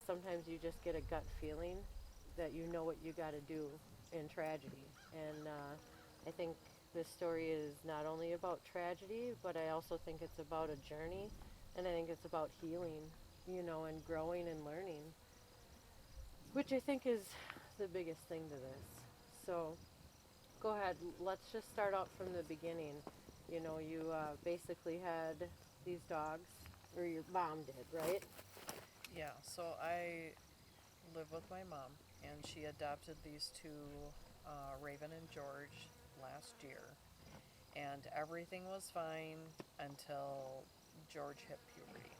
sometimes you just get a gut feeling that you know what you got to do in tragedy. And I think this story is not only about tragedy, but I also think it's about a journey, and I think it's about healing, and growing and learning, which I think is the biggest thing to this. So go ahead, let's just start out from the beginning. You basically had these dogs, or your mom did, right? Yeah, so I live with my mom, and she adopted these two, Raven and George, last year. And everything was fine until George hit puberty.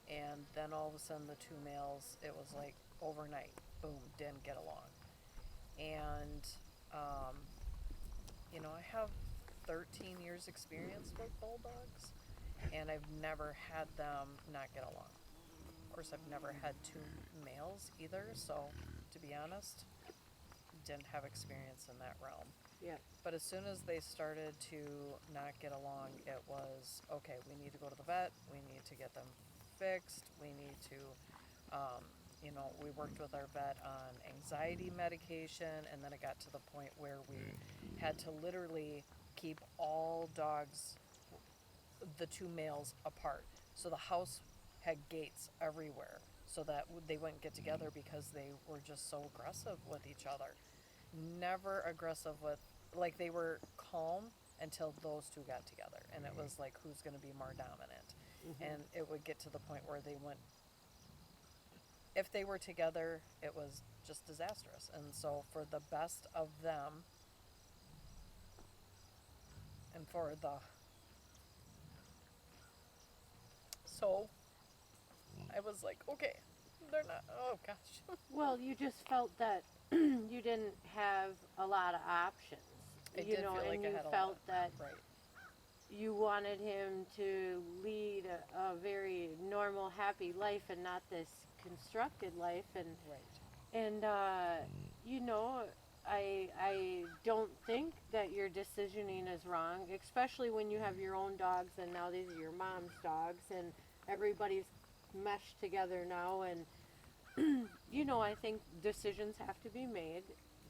And then all of a sudden, the two males, it was like overnight, boom, didn't get along. And, um, I have 13 years experience with bulldogs, and I've never had them not get along. Of course, I've never had two males either, so to be honest, didn't have experience in that realm. Yeah. But as soon as they started to not get along, it was okay, we need to go to the vet, we need to get them fixed, we need to, we worked with our vet on anxiety medication, and then it got to the point where we had to literally keep all dogs, the two males, apart. So the house had gates everywhere so that they wouldn't get together because they were just so aggressive with each other. Never aggressive with, like, they were calm until those two got together, and it was like who's going to be more dominant. Hmm. And it would get to the point where they went, if they were together, it was just disastrous. And so for the best of them, and for the, so I was like, okay, they're not, oh gosh. Well, you just felt that you didn't have a lot of options, It did feel like and I you had a lot felt of, that right, you wanted him to lead a very normal, happy life and not this constructed life. right, And you know, I don't think that your decisioning is wrong, especially when you have your own dogs and now these are your mom's dogs and everybody's meshed together now. And I think decisions have to be made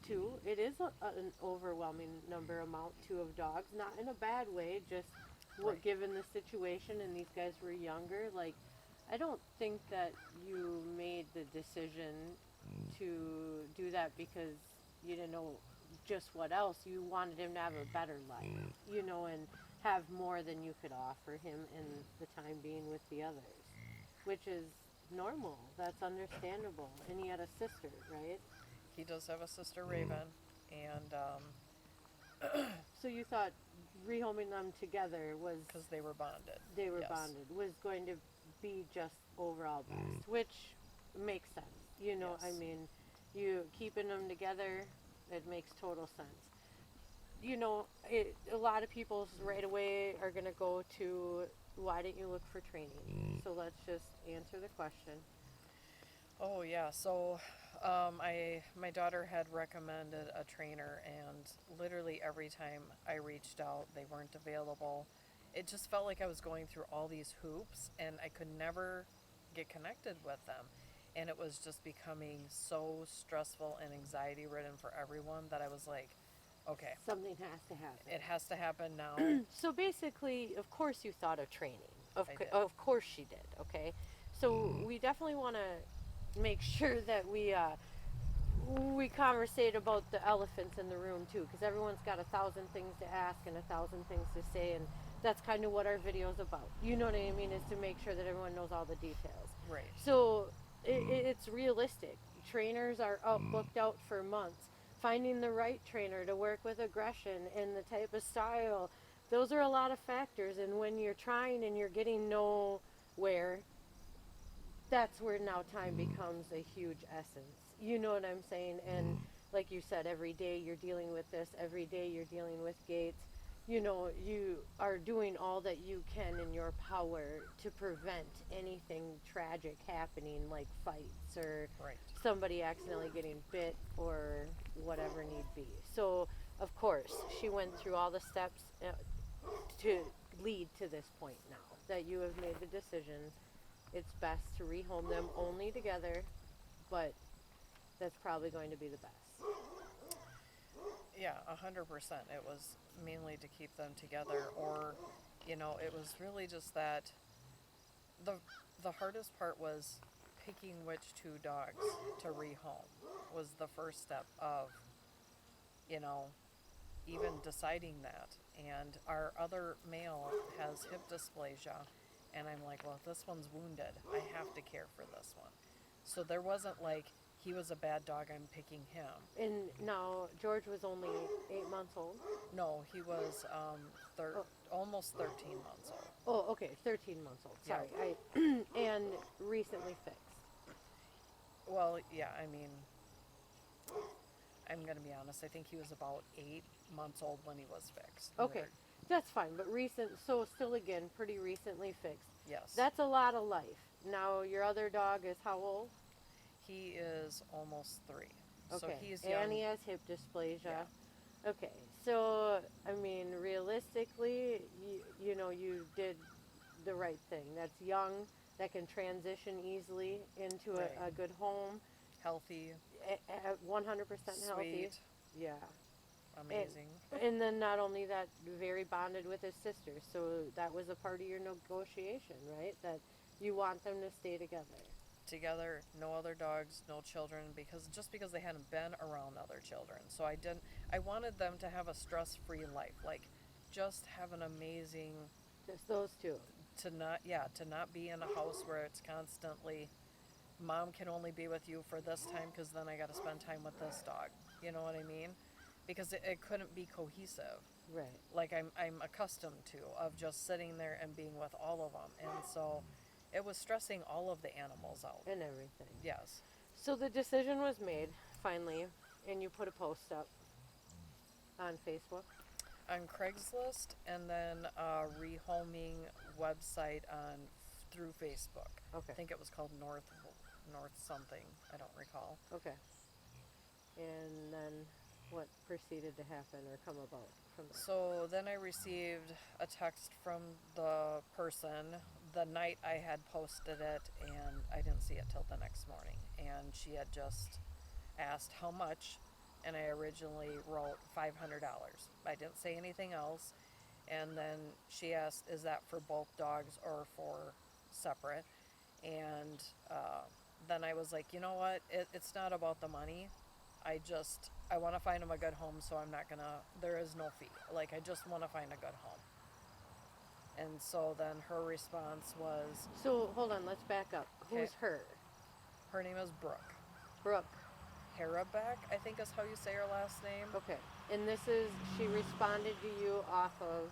too. It is an overwhelming number amount too of dogs, not in a bad way, just what right. given the situation and these guys were younger. Like, I don't think that you made the decision to do that because you didn't know just what else. You wanted him to have a better life, and have more than you could offer him in the time being with the others, which is normal. That's understandable. And he had a sister, right? He does have a sister, Raven, and So you thought rehoming them together was, because they were bonded. they were Yes, bonded, was going to be just overall best, which makes sense. I yes. mean, you keeping them together, it makes total sense. A lot of people right away are going to go to why didn't you look for training? So let's just answer the question. Oh yeah. So, my daughter had recommended a trainer, and literally every time I reached out, they weren't available. It just felt like I was going through all these hoops, and I could never get connected with them. And it was just becoming so stressful and anxiety ridden for everyone that I was like, okay, Something has to happen. it has to happen now. So basically, of course, you thought of training. I did. Of course, she did. Okay, so we definitely want to make sure that we conversate about the elephants in the room too, because everyone's got a thousand things to ask and a thousand things to say, and that's kind of what our video is about. You know what I mean? Is to make sure that everyone knows all the details. Right. So it's realistic. Trainers are booked out for months. Finding the right trainer to work with aggression and the type of style, those are a lot of factors. And when you're trying and you're getting nowhere, that's where now time becomes a huge essence. You know what I'm saying? And like you said, every day you're dealing with this, every day you're dealing with gates. You are doing all that you can in your power to prevent anything tragic happening, like fights or Right. somebody accidentally getting bit or whatever need be. So, of course, she went through all the steps to lead to this point now that you have made the decision it's best to rehome them only together, but that's probably going to be the best. Yeah, 100%. It was mainly to keep them together, or, it was really just that the the hardest part was picking which two dogs to rehome was the first step of, you know, even deciding that. And our other male has hip dysplasia, and I'm like, well, if this one's wounded, I have to care for this one. So there wasn't like he was a bad dog, I'm picking him. And now George was only 8 months old. No, he was Oh. almost 13 months old. Oh, okay, 13 months old. Yeah. Sorry, I and recently fixed. Well, yeah, I mean, I'm gonna be honest. I think he was about 8 months old when he was fixed. Okay, that's fine. But recent, so still again, pretty recently fixed. Yes. That's a lot of life. Now your other dog is how old? He is almost 3. So Okay, he's young. and he has hip dysplasia. Yeah. Okay, so I mean, realistically, you did the right thing. That's young. That can transition easily into Right. a good home. Healthy, 100% healthy. sweet, Yeah. amazing. And then not only that, very bonded with his sister. So that was a part of your negotiation, right? That you want them to stay together. Together, no other dogs, no children, because they hadn't been around other children. So I wanted them to have a stress-free life, like just have an amazing Just those two. to not be in a house where it's constantly mom can only be with you for this time because then I got to spend time with this dog. You know what I mean? Because it couldn't be cohesive Right. like I'm accustomed to of just sitting there and being with all of them. And so it was stressing all of the animals out. And everything. Yes. So the decision was made, finally, and you put a post up on Facebook. On Craigslist and then a rehoming website through Facebook. Okay. I think it was called North something. I don't recall. Okay. And then what proceeded to happen or come about from there? So then I received a text from the person the night I had posted it, and I didn't see it till the next morning. And she had just asked how much, and I originally wrote $500. I didn't say anything else. And then she asked, is that for both dogs or for separate? And then I was like, you know what? It's not about the money. I want to find him a good home, so there is no fee. Like, I just want to find a good home. And so then her response was, So hold on, let's back up. Okay. Who's her? her name is Brooke. Brooke. Harabeck, I think is how you say her last name. Okay. And she responded to you off of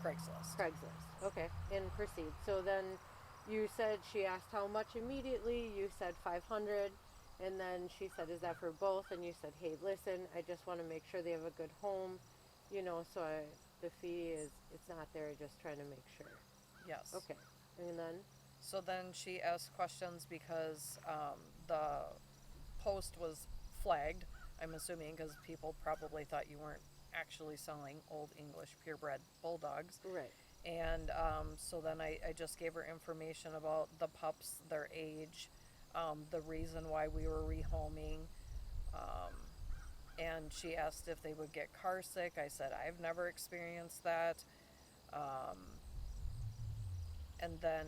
Craigslist. Craigslist. Okay. And proceed. So then you said she asked how much immediately. You said 500. And then she said, is that for both? And you said, hey, listen, I just want to make sure they have a good home. So the fee it's not there. Just trying to make sure. Yes. Okay. And then? So then she asked questions because the post was flagged, I'm assuming, because people probably thought you weren't actually selling Old English purebred bulldogs. Right. And so then I just gave her information about the pups, their age, the reason why we were rehoming. And she asked if they would get car sick. I said, I've never experienced that. And then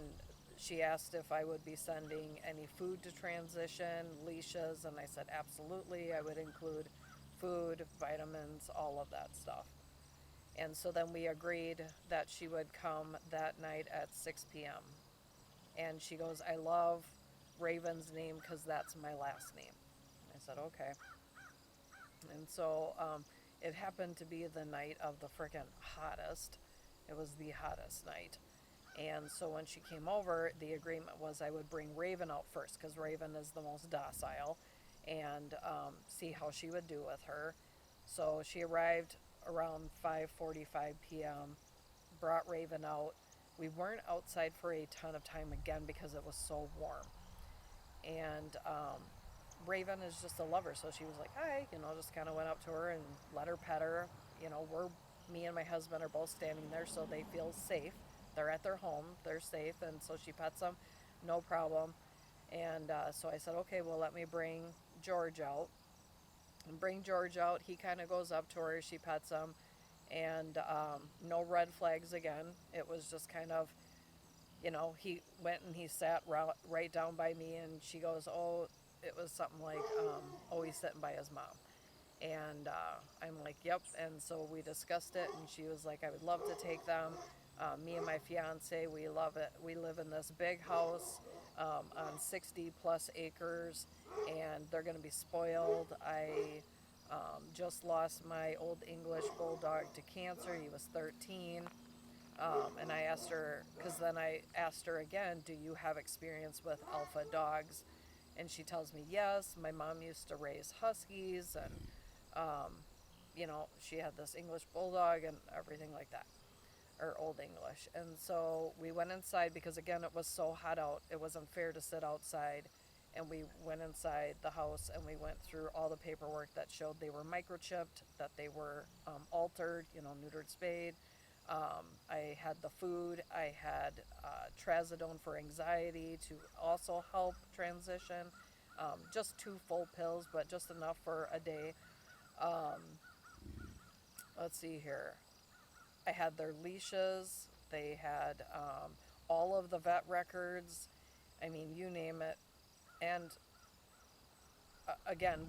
she asked if I would be sending any food to transition, leashes, and I said, absolutely. I would include food, vitamins, all of that stuff. And so then we agreed that she would come that night at 6 p.m. And she goes, I love Raven's name because that's my last name. I said, okay. And so it happened to be the night of the frickin' hottest. It was the hottest night. And so when she came over, the agreement was I would bring Raven out first because Raven is the most docile and see how she would do with her. So she arrived around 5:45 p.m., brought Raven out. We weren't outside for a ton of time again because it was so warm. And Raven is just a lover, so she was like, hi, just kind of went up to her and let her pet her. Me and my husband are both standing there, so they feel safe. They're at their home, they're safe, and so she pets them. no problem. And so I said, okay, well, let me bring George out. And bring George out. He kind of goes up to her. She pets him. And no red flags again. It was just kind of, he went and he sat right down by me. And she goes, oh, it was something like, oh, he's sitting by his mom. And I'm like, yep. And so we discussed it. And she was like, I would love to take them. Me and my fiance, we love it. We live in this big house on 60 plus acres, and they're going to be spoiled. I just lost my old English bulldog to cancer. He was 13. And I asked her, because then I asked her again, do you have experience with alpha dogs? And she tells me, yes, my mom used to raise huskies, and, she had this English bulldog and everything like that, or Old English. And so we went inside because, again, it was so hot out. It wasn't fair to sit outside. And we went inside the house and we went through all the paperwork that showed they were microchipped, that they were altered, neutered, spayed. I had the food. I had trazodone for anxiety to also help transition. Just 2 full pills, but just enough for a day. Let's see here. I had their leashes. They had all of the vet records. I mean, you name it. And again,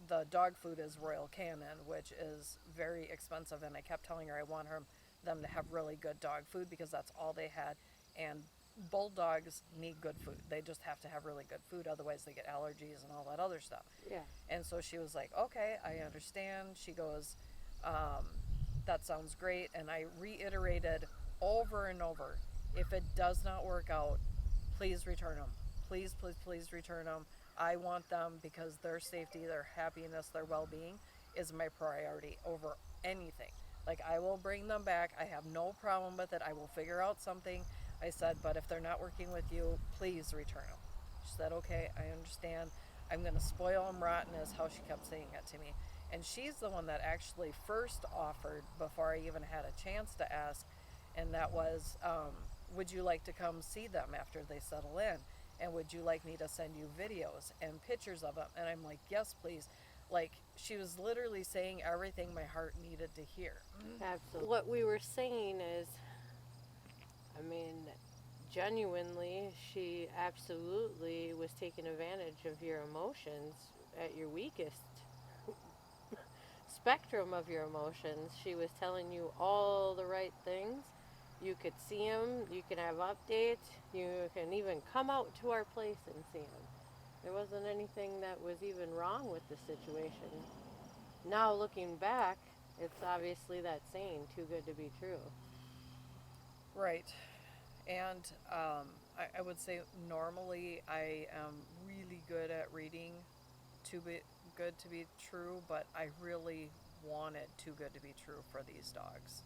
the dog food is Royal Canin, which is very expensive. And I kept telling her I want them to have really good dog food because that's all they had. And bulldogs need good food. They just have to have really good food. Otherwise, they get allergies and all that other stuff. Yeah. And so she was like, okay, I understand. She goes, that sounds great. And I reiterated over and over, if it does not work out, please return them. Please, please, please return them. I want them because their safety, their happiness, their well-being is my priority over anything. Like, I will bring them back. I have no problem with it. I will figure out something. I said, but if they're not working with you, please return them. She said, okay, I understand. I'm going to spoil them rotten, is how she kept saying it to me. And she's the one that actually first offered before I even had a chance to ask. And that was, would you like to come see them after they settle in? And would you like me to send you videos and pictures of them? And I'm like, yes, please. Like, she was literally saying everything my heart needed to hear. Absolutely. What we were saying is, I mean, genuinely, she absolutely was taking advantage of your emotions at your weakest spectrum of your emotions. She was telling you all the right things. You could see them, you can have updates, you can even come out to our place and see them. There wasn't anything that was even wrong with the situation. Now looking back, it's obviously that saying, too good to be true. Right. And I would say normally I am really good at reading too good to be true, but I really wanted too good to be true for these dogs.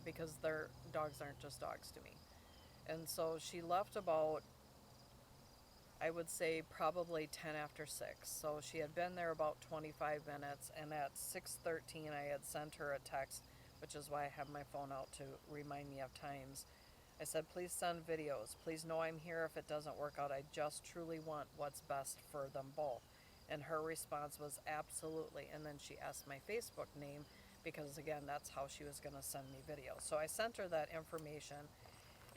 Because their dogs aren't just dogs to me. And so she left about, I would say, probably 10 after 6. So she had been there about 25 minutes, and at 6:13 I had sent her a text, which is why I have my phone out to remind me of times. I said, please send videos. Please know I'm here if it doesn't work out. I just truly want what's best for them both. And her response was absolutely. And then she asked my Facebook name because, again, that's how she was going to send me videos. So I sent her that information,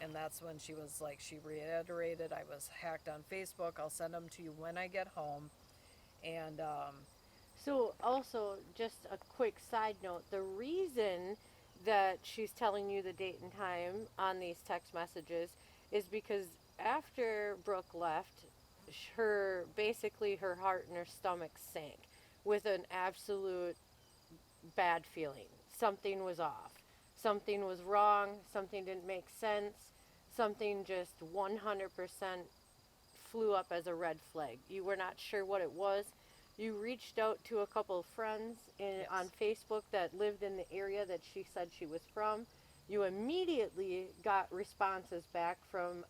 and that's when she was like, she reiterated, I was hacked on Facebook. I'll send them to you when I get home. And So, also, just a quick side note, the reason that she's telling you the date and time on these text messages is because after Brooke left, basically her heart and her stomach sank with an absolute bad feeling. Something was off. Something was wrong. Something didn't make sense. Something just 100% flew up as a red flag. You were not sure what it was. You reached out to a couple of friends Yes. on Facebook that lived in the area that she said she was from. You immediately got responses back from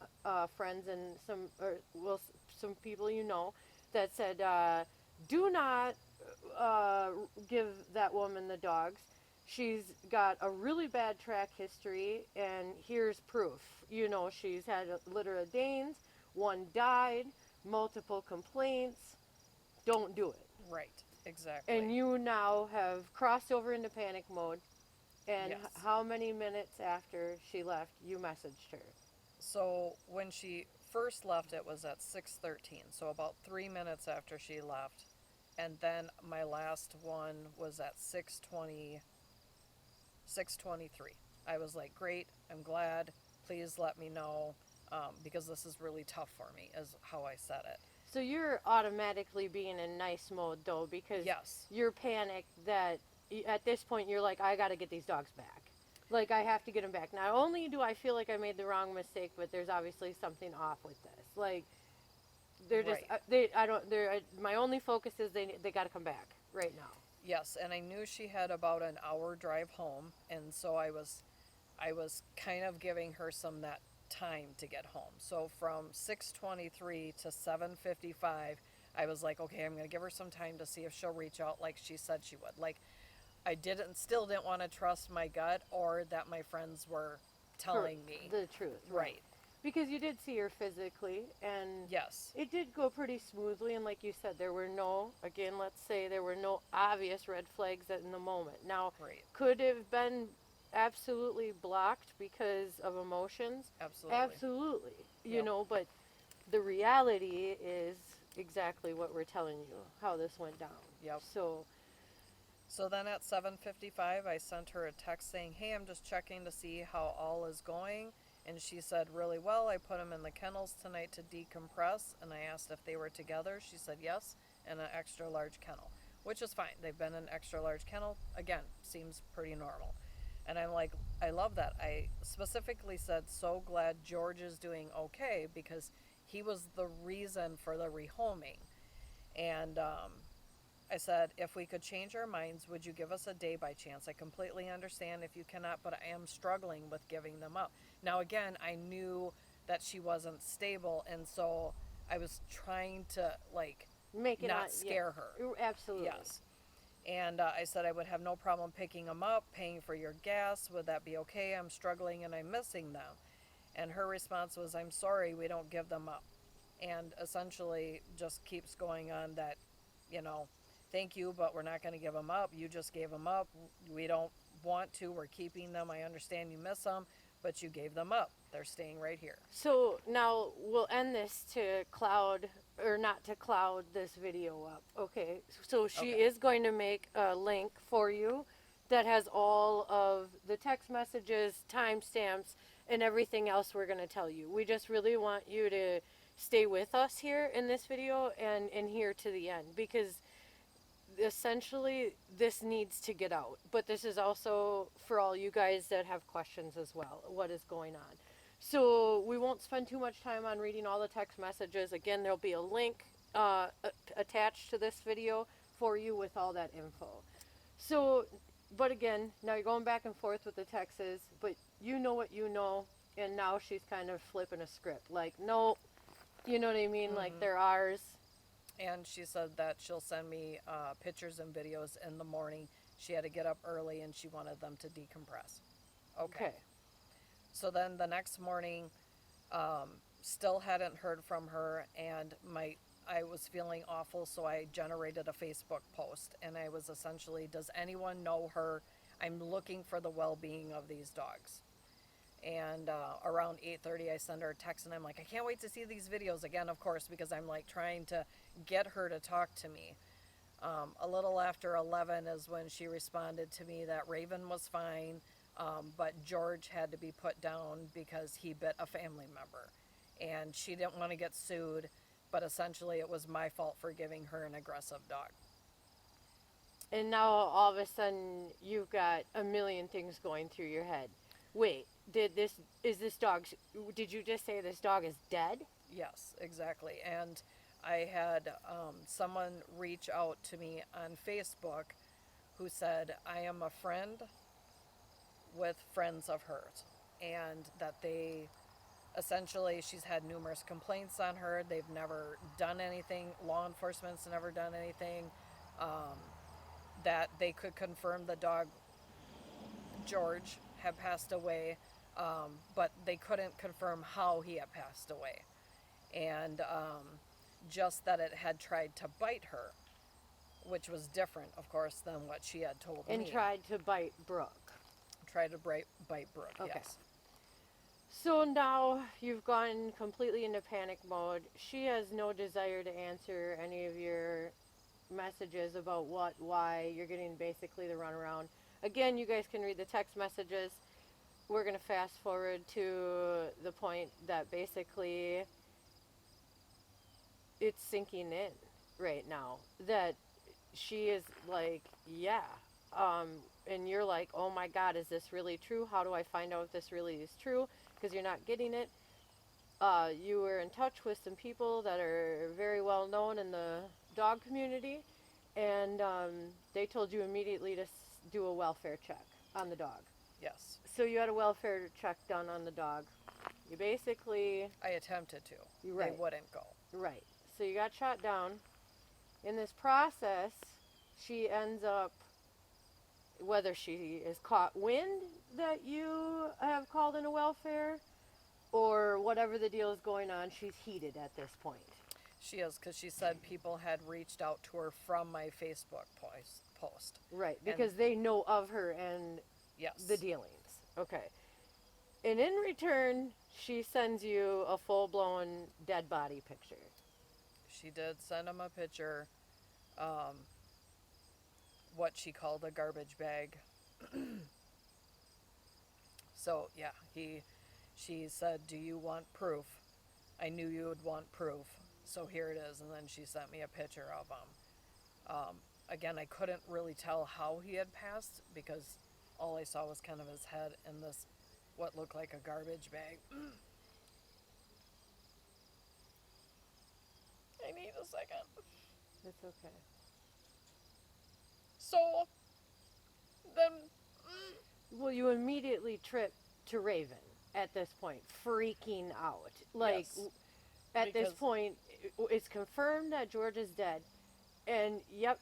friends and some people you know that said, do not give that woman the dogs. She's got a really bad track history, and here's proof. You know, she's had a litter of Danes. one died, multiple complaints. Don't do it. Right. Exactly. And you now have crossed over into panic mode. And Yes. how many minutes after she left, you messaged her? So when she first left, it was at 6:13. So about 3 minutes after she left, and then my last one was at 6:20, 6:23. I was like, great, I'm glad. Please let me know, because this is really tough for me, is how I said it. So you're automatically being in nice mode though, because Yes. you're panicked that at this point you're like, I got to get these dogs back. Like I have to get them back. Not only do I feel like I made the wrong mistake, but there's obviously something off with this. Like they're just Right. my only focus is they got to come back right now. Yes, and I knew she had about an hour drive home, and so I was kind of giving her some that time to get home. So from 6:23 to 7:55, I was like, okay, I'm going to give her some time to see if she'll reach out like she said she would. Like I still didn't want to trust my gut or that my friends were telling me. The truth. Right. Because you did see her physically, and Yes. it did go pretty smoothly. And like you said, there were no, again, let's say there were no obvious red flags in the moment. Now, Right. could it have been absolutely blocked because of emotions? Absolutely. Absolutely. You Yep. know, but the reality is exactly what we're telling you, how this went down. Yep. So, Then at 7:55, I sent her a text saying, "Hey, I'm just checking to see how all is going." And she said, "Really well. I put them in the kennels tonight to decompress." And I asked if they were together. She said yes, in an extra large kennel, which is fine. They've been in extra large kennel. Again, seems pretty normal. And I'm like, I love that. I specifically said, so glad George is doing okay, because he was the reason for the rehoming. And I said, if we could change our minds, would you give us a day by chance? I completely understand if you cannot, but I am struggling with giving them up. Now, again, I knew that she wasn't stable, and so I was trying to, like, make it not scare her. Absolutely. Yes. And I said I would have no problem picking them up, paying for your gas. Would that be okay? I'm struggling and I'm missing them. And her response was, I'm sorry, we don't give them up. And essentially just keeps going on that, you know, thank you, but we're not going to give them up. You just gave them up. We don't want to. We're keeping them. I understand you miss them, but you gave them up. They're staying right here. So now we'll end this to cloud, or not to cloud this video up. Okay. So she Okay. is going to make a link for you that has all of the text messages, timestamps, and everything else we're going to tell you. We just really want you to stay with us here in this video and here to the end, because essentially this needs to get out. But this is also for all you guys that have questions as well. What is going on? So we won't spend too much time on reading all the text messages. Again, there'll be a link attached to this video for you with all that info. So, but again, now you're going back and forth with the texts, but you know what you know, and now she's kind of flipping a script. Like, no, you know what I mean? Like, they're ours. And she said that she'll send me pictures and videos in the morning. She had to get up early and she wanted them to decompress. Okay. So then the next morning, still hadn't heard from her, and I was feeling awful, so I generated a Facebook post, and I was essentially, does anyone know her? I'm looking for the well-being of these dogs. And around 8:30, I send her a text, and I'm like, I can't wait to see these videos again, of course, because I'm like trying to get her to talk to me. A little after 11 is when she responded to me that Raven was fine, but George had to be put down because he bit a family member. And she didn't want to get sued, but essentially it was my fault for giving her an aggressive dog. And now all of a sudden you've got a million things going through your head. Wait, did you just say this dog is dead? Yes, exactly. And I had someone reach out to me on Facebook who said, I am a friend with friends of hers, and that they essentially, she's had numerous complaints on her. They've never done anything. Law enforcement's never done anything. That they could confirm the dog, George, had passed away, but they couldn't confirm how he had passed away. and just that it had tried to bite her, which was different, of course, than what she had told And me. tried to bite Brooke. Tried to bite Brooke, Okay. yes. So now you've gone completely into panic mode. She has no desire to answer any of your messages about what, why. You're getting basically the runaround. Again, you guys can read the text messages. We're going to fast forward to the point that basically it's sinking in right now. That she is like, yeah. And you're like, oh my God, is this really true? How do I find out if this really is true? Because you're not getting it. You were in touch with some people that are very well known in the dog community, and they told you immediately to do a welfare check on the dog. Yes. So you had a welfare check done on the dog. You basically, I attempted to. You're right. They wouldn't go. right. So you got shot down. In this process, she ends up, whether she is caught wind that you have called in a welfare, or whatever the deal is going on, she's heated at this point. She is, because she said people had reached out to her from my Facebook post. Right, And- because they know of her and Yes. the dealings. Okay. And in return, she sends you a full-blown dead body picture. She did send him a picture, what she called a garbage bag. So, yeah, she said, do you want proof? I knew you would want proof, so here it is. And then she sent me a picture of him. Again, I couldn't really tell how he had passed because all I saw was kind of his head in this, what looked like a garbage bag. I need a second. It's okay. So, then, Well, you immediately trip to Raven at this point, freaking out. Like, Yes. at this Because- point, it's confirmed that George is dead. And, yep,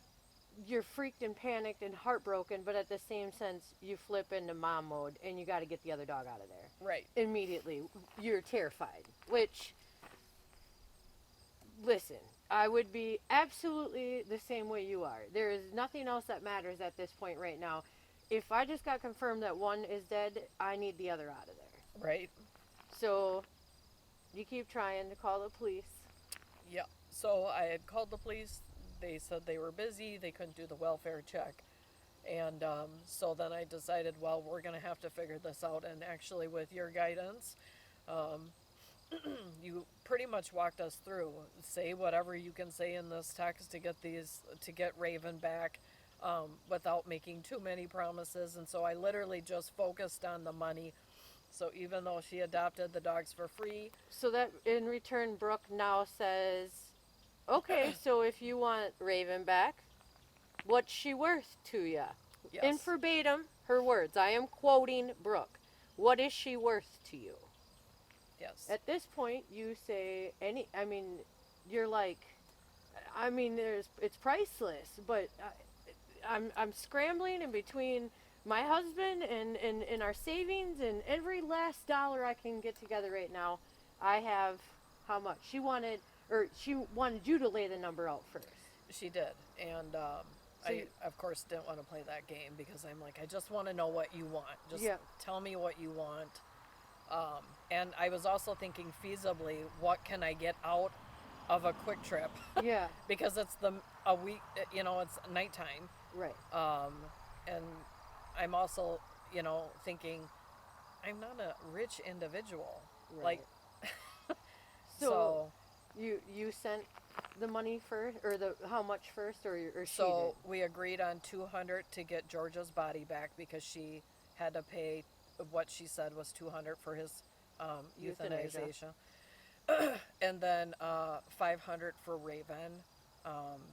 you're freaked and panicked and heartbroken, but at the same sense, you flip into mom mode and you got to get the other dog out of there. right. Immediately. You're terrified. Which, listen, I would be absolutely the same way you are. There is nothing else that matters at this point right now. If I just got confirmed that one is dead, I need the other out of there. Right. So, you keep trying to call the police. Yeah. So I had called the police. They said they were busy. They couldn't do the welfare check. And so then I decided, well, we're going to have to figure this out. And actually, with your guidance, you pretty much walked us through. Say whatever you can say in this text to get Raven back, without making too many promises. And so I literally just focused on the money. So even though she adopted the dogs for free, So that in return, Brooke now says, okay, so if you want Raven back, what's she worth to you? yes, In verbatim, her words. I am quoting Brooke. What is she worth to you? yes, At this point, you say you're like, it's priceless, but I'm scrambling in between my husband and our savings and every last dollar I can get together right now. I have how much? She wanted you to lay the number out first. she did. And So I, you- of course, didn't want to play that game because I'm like, I just want to know what you want. Just Yeah. tell me what you want. And I was also thinking feasibly, what can I get out of a quick trip? Yeah, Because it's a week, it's nighttime. right. And I'm also, thinking I'm not a rich individual. Right. Like, So, you sent the money first, or how much first, or she so did? we agreed on 200 to get Georgia's body back because she had to pay what she said was 200 for his Euthanasia. euthanization. And then 500 for Raven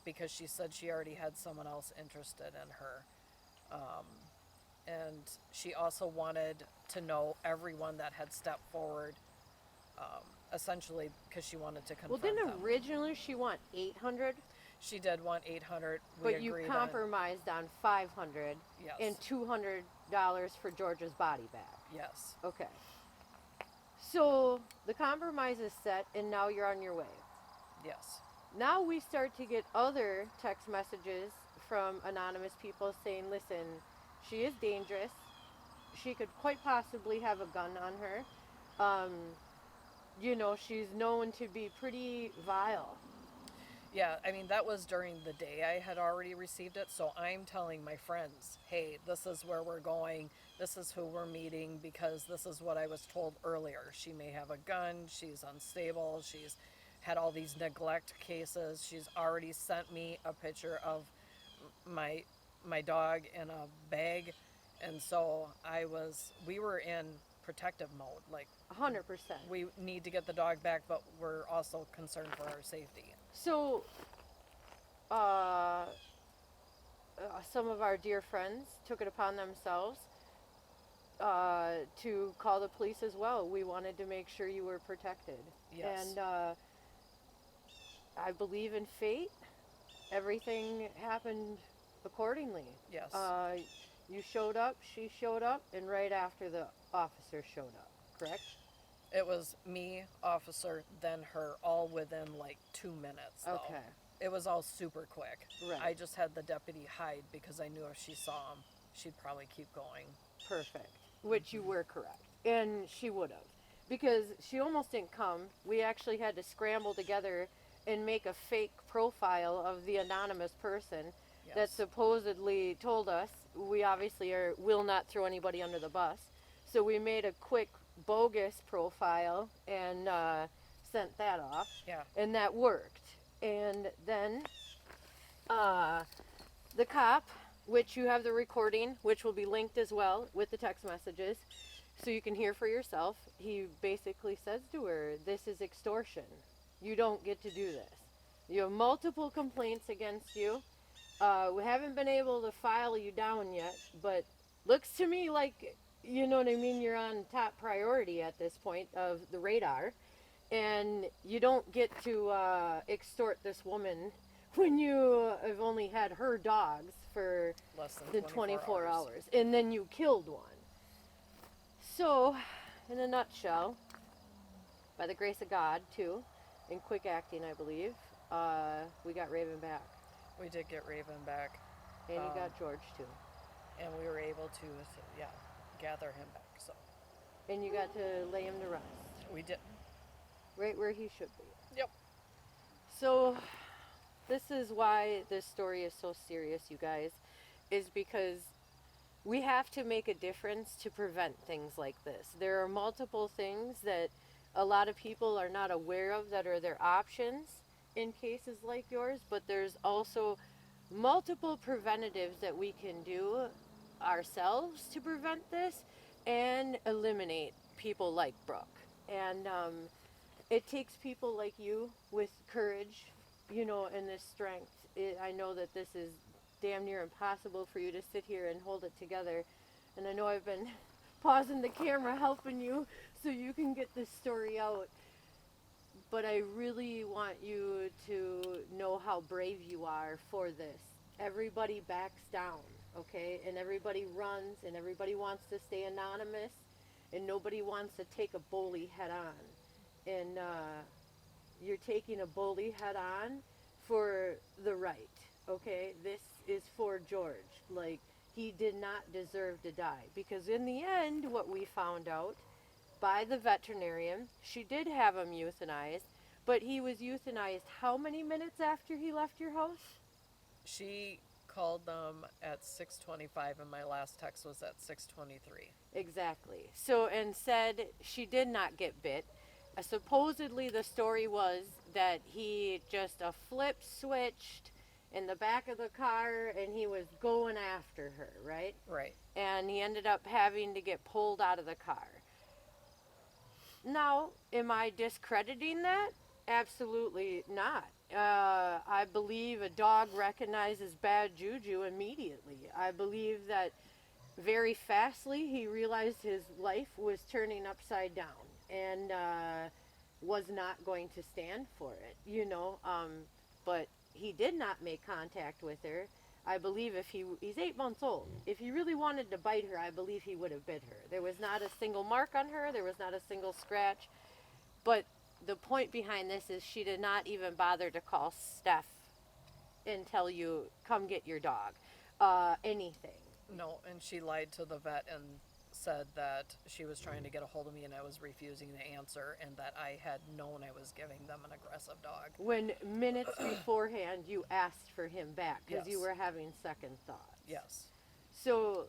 because she said she already had someone else interested in her. And she also wanted to know everyone that had stepped forward, essentially because she wanted to confront Well, didn't them. originally she want 800, She did want 800. We but you agreed compromised on 500 Yes. and $200 for Georgia's body back. Yes. Okay. So the compromise is set, and now you're on your way. Yes. Now we start to get other text messages from anonymous people saying, listen, she is dangerous. She could quite possibly have a gun on her. She's known to be pretty vile. Yeah, I mean, that was during the day I had already received it, so I'm telling my friends, hey, this is where we're going, this is who we're meeting, because this is what I was told earlier. She may have a gun, she's unstable, she's had all these neglect cases, she's already sent me a picture of my my dog in a bag, and so we were in protective mode, like 100%. we need to get the dog back, but we're also concerned for our safety. So, uh, some of our dear friends took it upon themselves to call the police as well. We wanted to make sure you were protected. Yes. And I believe in fate. Everything happened accordingly. Yes. You showed up, she showed up, and right after the officer showed up, correct? It was me, officer, then her, all within like 2 minutes. Though. Okay. It was all super quick. Right. I just had the deputy hide because I knew if she saw him, she'd probably keep going. Perfect. Which you were correct. And she would have. Because she almost didn't come. We actually had to scramble together and make a fake profile of the anonymous person Yes. that supposedly told us. We obviously will not throw anybody under the bus. So we made a quick bogus profile and sent that off. Yeah. And that worked. And then the cop, which you have the recording, which will be linked as well with the text messages, so you can hear for yourself. He basically says to her, this is extortion. You don't get to do this. You have multiple complaints against you. We haven't been able to file you down yet, but looks to me like, you know what I mean, you're on top priority at this point of the radar. And you don't get to extort this woman when you have only had her dogs for Less the than 24 hours. And then you killed one. So, in a nutshell, by the grace of God, too, in quick acting, I believe, we got Raven back. We did get Raven back. And you got George, too. And we were able to, gather him back. So And you got to lay him to rest. we did. Right where he should be. Yep. So, this is why this story is so serious, you guys, is because we have to make a difference to prevent things like this. There are multiple things that a lot of people are not aware of that are their options in cases like yours, but there's also multiple preventatives that we can do ourselves to prevent this and eliminate people like Brooke. And it takes people like you with courage, and this strength. I know that this is damn near impossible for you to sit here and hold it together. And I know I've been pausing the camera helping you so you can get this story out. But I really want you to know how brave you are for this. Everybody backs down, okay? And everybody runs, and everybody wants to stay anonymous, and nobody wants to take a bully head on. And you're taking a bully head on for the right, okay? This is for George. Like, he did not deserve to die. Because in the end, what we found out by the veterinarian, she did have him euthanized, but he was euthanized how many minutes after he left your house? She called them at 6:25, and my last text was at 6:23. Exactly. So, and said she did not get bit. Supposedly the story was that he just a flip switched in the back of the car and he was going after her, right? Right. And he ended up having to get pulled out of the car. Now, am I discrediting that? Absolutely not. I believe a dog recognizes bad juju immediately. I believe that very fastly he realized his life was turning upside down and was not going to stand for it, but he did not make contact with her. I believe if he's 8 months old. If he really wanted to bite her, I believe he would have bit her. There was not a single mark on her. There was not a single scratch. But the point behind this is she did not even bother to call Steph and tell you, come get your dog. Anything. No, and she lied to the vet and said that she was trying to get a hold of me and I was refusing to answer and that I had known I was giving them an aggressive dog. When minutes beforehand you asked for him back because you Yes. were having second thoughts. Yes. So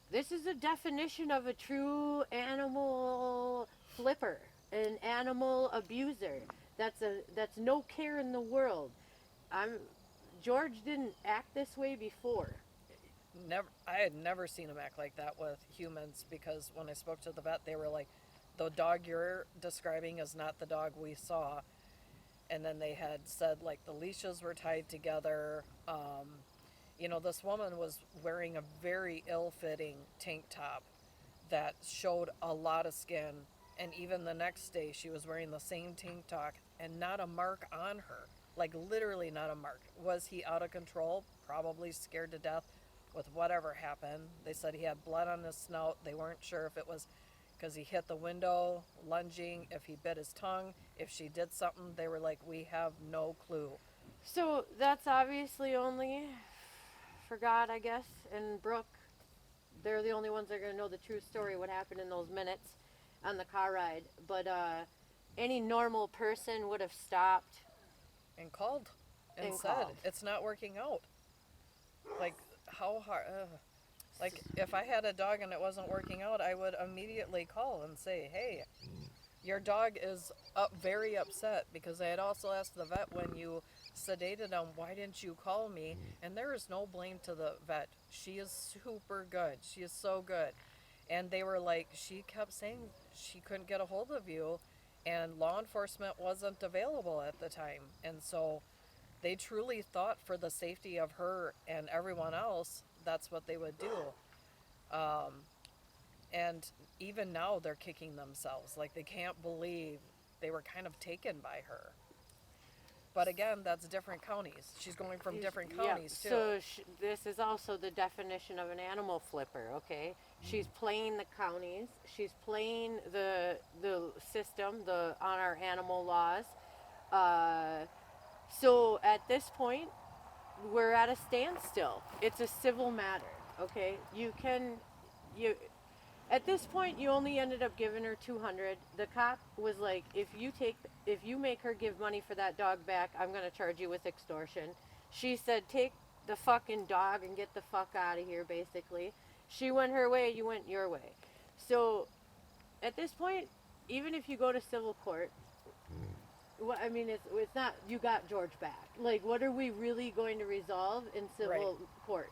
this is a definition of a true animal flipper, an animal abuser. That's no care in the world. George didn't act this way before. I had never seen him act like that with humans because when I spoke to the vet, they were like, the dog you're describing is not the dog we saw. And then they had said, like, the leashes were tied together. This woman was wearing a very ill-fitting tank top that showed a lot of skin. And even the next day, she was wearing the same tank top and not a mark on her. Like, literally not a mark. Was he out of control? Probably scared to death with whatever happened. They said he had blood on his snout. They weren't sure if it was because he hit the window, lunging, if he bit his tongue, if she did something. They were like, we have no clue. So that's obviously only for God, I guess, and Brooke. They're the only ones that are going to know the true story, what happened in those minutes on the car ride. But any normal person would have stopped. And called and And said, called. it's not working out. Like, how hard? Like, if I had a dog and it wasn't working out, I would immediately call and say, hey, your dog is very upset, because I had also asked the vet when you sedated him, why didn't you call me? And there is no blame to the vet. She is super good. She is so good. And they were like, she kept saying she couldn't get a hold of you, and law enforcement wasn't available at the time. And so they truly thought for the safety of her and everyone else, that's what they would do. And even now they're kicking themselves. Like, they can't believe they were kind of taken by her. But again, that's different counties. She's going from different counties, too. So this is also the definition of an animal flipper, okay? She's playing the counties. She's playing the system, on our animal laws. So at this point, we're at a standstill. It's a civil matter, okay? At this point, you only ended up giving her $200. The cop was like, if you make her give money for that dog back, I'm gonna charge you with extortion. She said, take the fucking dog and get the fuck out of here, basically. She went her way, you went your way. So, at this point, even if you go to civil court, it's not, you got George back. Like, what are we really going to resolve in civil court?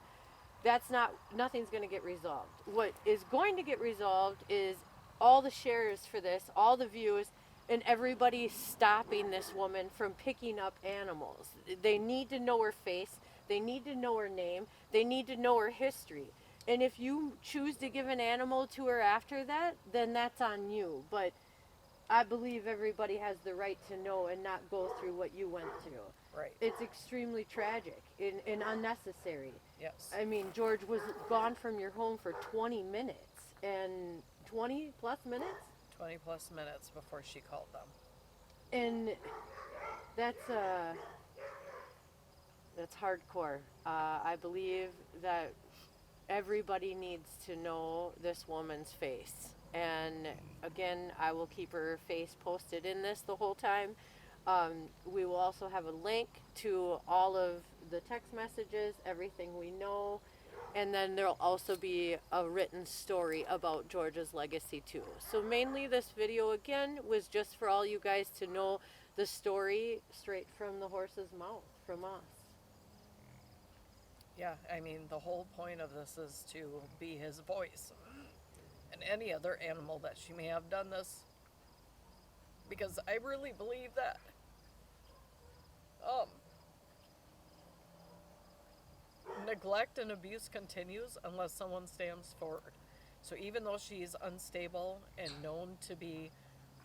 Nothing's going to get resolved. What is going to get resolved is all the shares for this, all the views, and everybody stopping this woman from picking up animals. They need to know her face. They need to know her name. They need to know her history. And if you choose to give an animal to her after that, then that's on you. But I believe everybody has the right to know and not go through what you went through. Right. It's extremely tragic and unnecessary. Yes. I mean, George was gone from your home for 20 minutes. And 20 plus minutes? 20 plus minutes before she called them. And that's hardcore. I believe that everybody needs to know this woman's face. And again, I will keep her face posted in this the whole time. We will also have a link to all of the text messages, everything we know, and then there'll also be a written story about George's legacy too. So mainly this video again was just for all you guys to know the story straight from the horse's mouth, from us. Yeah, I mean, the whole point of this is to be his voice. And any other animal that she may have done this. Because I really believe that. Neglect and abuse continues unless someone stands forward. So even though she's unstable and known to be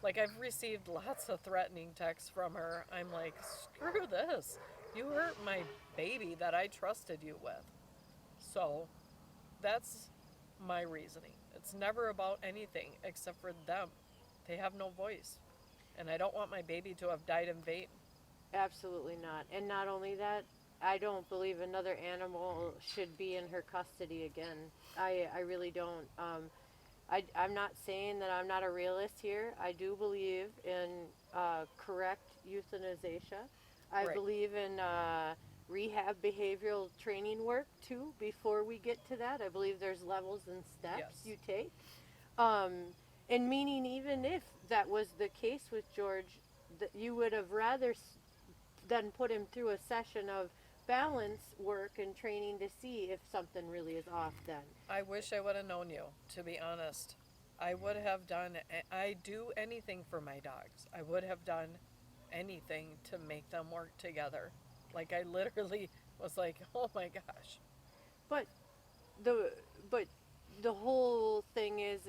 Like, I've received lots of threatening texts from her. I'm like, screw this. You hurt my baby that I trusted you with. So, that's my reasoning. It's never about anything except for them. They have no voice. And I don't want my baby to have died in vain. Absolutely not. And not only that, I don't believe another animal should be in her custody again. I really don't. I'm not saying that I'm not a realist here. I do believe in correct euthanization. I Right. believe in rehab behavioral training work too before we get to that. I believe there's levels and steps Yes. you take. Um, and meaning, even if that was the case with George, that you would have rather than put him through a session of balance work and training to see if something really is off then. I wish I would have known you, to be honest. I would have done, I do anything for my dogs. I would have done anything to make them work together. Like, I literally was like, oh my gosh. But the but the whole thing is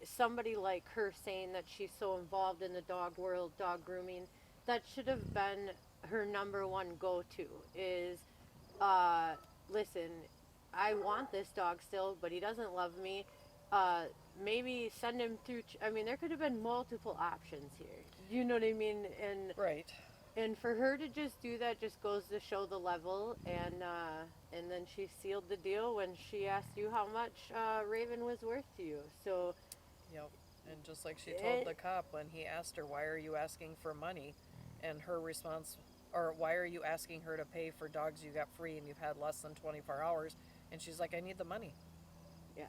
somebody like her saying that she's so involved in the dog world, dog grooming, that should have been her number one go-to is uh listen, I want this dog still, but he doesn't love me. uh Maybe send him through I mean, there could have been multiple options here, you know what I mean? Right. And for her to just do that just goes to show the level. And then she sealed the deal when she asked you how much Raven was worth to you. So Yep. And just like she told it, the cop when he asked her, why are you asking for money? And her response, or why are you asking her to pay for dogs you got free and you've had less than 24 hours? And she's like, I need the money. yeah.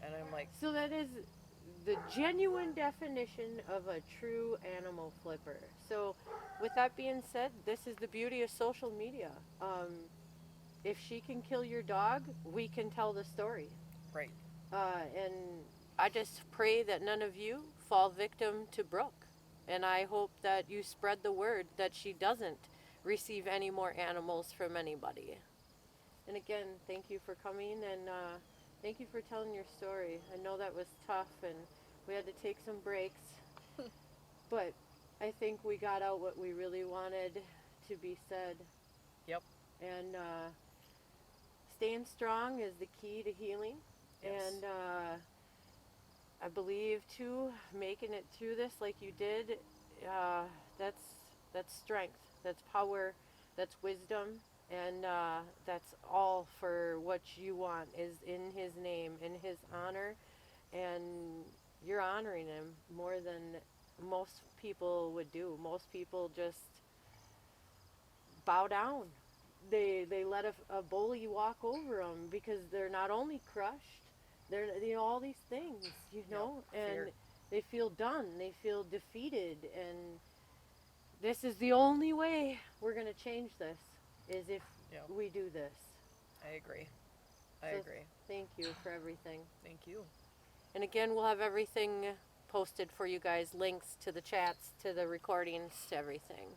And I'm like, So that is the genuine definition of a true animal flipper. So with that being said, this is the beauty of social media. If she can kill your dog, we can tell the story. right. And I just pray that none of you fall victim to Brooke. And I hope that you spread the word that she doesn't receive any more animals from anybody. And again, thank you for coming, and thank you for telling your story. I know that was tough and we had to take some breaks, but I think we got out what we really wanted to be said. Yep. And staying strong is the key to healing. Yes. And I believe too, making it through this like you did, that's strength, that's power, that's wisdom, and that's all for what you want is in His name, in His honor, and you're honoring Him more than most people would do. Most people just bow down. They let a bully walk over them because they're not only crushed, they're all these things, and fear. they feel done, they feel defeated, and this is the only way we're gonna change this is if Yep. we do this. I agree. I So agree. thank you for everything. Thank you. And again, we'll have everything posted for you guys, links to the chats, to the recordings, to everything.